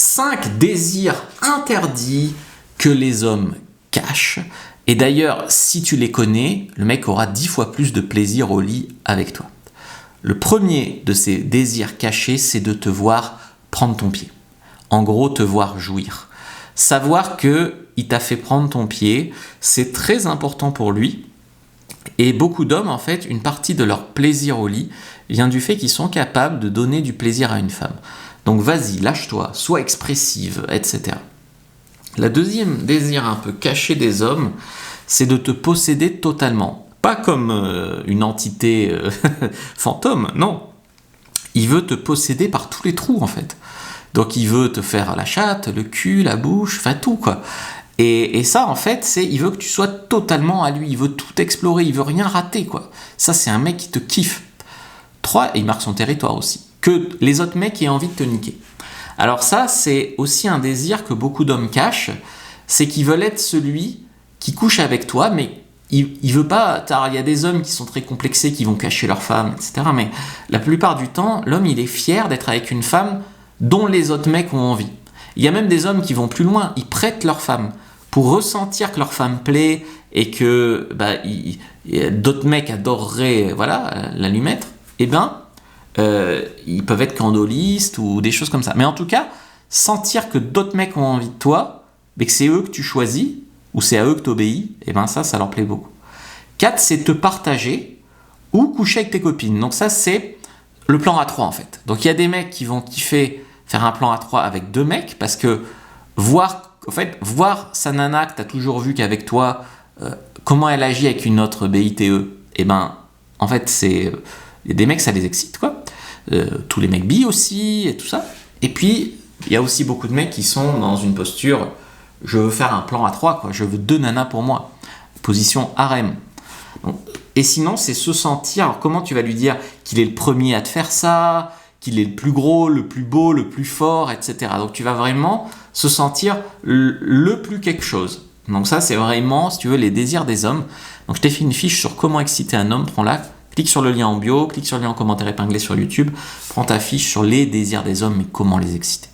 5 désirs interdits que les hommes cachent. Et d'ailleurs, si tu les connais, le mec aura 10 fois plus de plaisir au lit avec toi. Le premier de ces désirs cachés, c'est de te voir prendre ton pied. En gros, te voir jouir. Savoir qu'il t'a fait prendre ton pied, c'est très important pour lui. Et beaucoup d'hommes, en fait, une partie de leur plaisir au lit vient du fait qu'ils sont capables de donner du plaisir à une femme. Donc vas-y, lâche-toi, sois expressive, etc. La deuxième désir un peu caché des hommes, c'est de te posséder totalement. Pas comme une entité fantôme, non. Il veut te posséder par tous les trous, en fait. Donc il veut te faire la chatte, le cul, la bouche, enfin tout, quoi. Et ça, en fait, il veut que tu sois totalement à lui. Il veut tout explorer, il veut rien rater, quoi. Ça, c'est un mec qui te kiffe. 3, et il marque son territoire aussi. Que les autres mecs aient envie de te niquer. Alors ça, c'est aussi un désir que beaucoup d'hommes cachent, c'est qu'ils veulent être celui qui couche avec toi, mais il veut pas... Il y a des hommes qui sont très complexés, qui vont cacher leur femme, etc. Mais la plupart du temps, l'homme, il est fier d'être avec une femme dont les autres mecs ont envie. Il y a même des hommes qui vont plus loin, ils prêtent leur femme pour ressentir que leur femme plaît et que d'autres mecs adoreraient la lui mettre, ils peuvent être candolistes ou des choses comme ça. Mais en tout cas, sentir que d'autres mecs ont envie de toi, mais que c'est eux que tu choisis, ou c'est à eux que tu obéis, ça leur plaît beaucoup. 4, c'est te partager ou coucher avec tes copines. Donc ça, c'est le plan à 3 en fait. Donc il y a des mecs qui vont kiffer faire un plan à 3 avec 2 mecs, parce que voir sa nana que tu as toujours vu qu'avec toi, comment elle agit avec une autre BITE, en fait, il y a des mecs, ça les excite, quoi. Tous les mecs bi aussi, et tout ça. Et puis, il y a aussi beaucoup de mecs qui sont dans une posture, je veux faire un plan à 3, quoi. Je veux 2 nanas pour moi. Position harem. Donc, et sinon, c'est se sentir, alors comment tu vas lui dire qu'il est le premier à te faire ça, qu'il est le plus gros, le plus beau, le plus fort, etc. Donc tu vas vraiment se sentir le plus quelque chose. Donc ça, c'est vraiment, si tu veux, les désirs des hommes. Donc je t'ai fait une fiche sur comment exciter un homme, prends-la, clique sur le lien en bio, clique sur le lien en commentaire épinglé sur YouTube, prends ta fiche sur les désirs des hommes et comment les exciter.